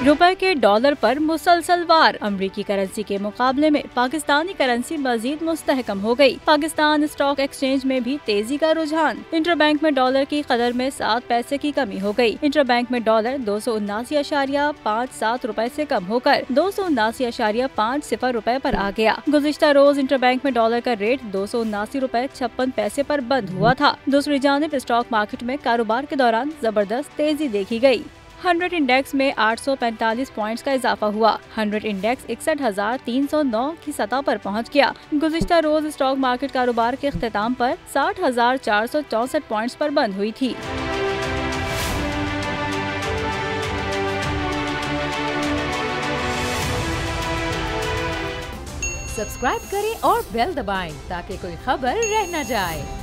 रुपए के डॉलर पर मुसलसल वार। अमरीकी करेंसी के मुकाबले में पाकिस्तानी करेंसी मजीद मुस्तहकम हो गई। पाकिस्तान स्टॉक एक्सचेंज में भी तेजी का रुझान। इंटरबैंक में डॉलर की कदर में 7 पैसे की कमी हो गई। इंटरबैंक में डॉलर 279.57 रुपए से कम होकर 279.50 रुपए पर आ गया। गुज़िश्ता रोज इंटरबैंक में डॉलर का रेट 279.56 पर बंद हुआ था। दूसरी जानिब स्टॉक मार्केट में कारोबार के दौरान जबरदस्त तेजी देखी गई। 100 इंडेक्स में 845 पॉइंट्स का इजाफा हुआ। 100 इंडेक्स 61,309 की सतह पर पहुंच गया। गुज़िश्ता रोज स्टॉक मार्केट कारोबार के इख्तिताम पर 60,464 पॉइंट्स पर बंद हुई थी। सब्सक्राइब करें और बेल दबाएं ताकि कोई खबर रह न जाए।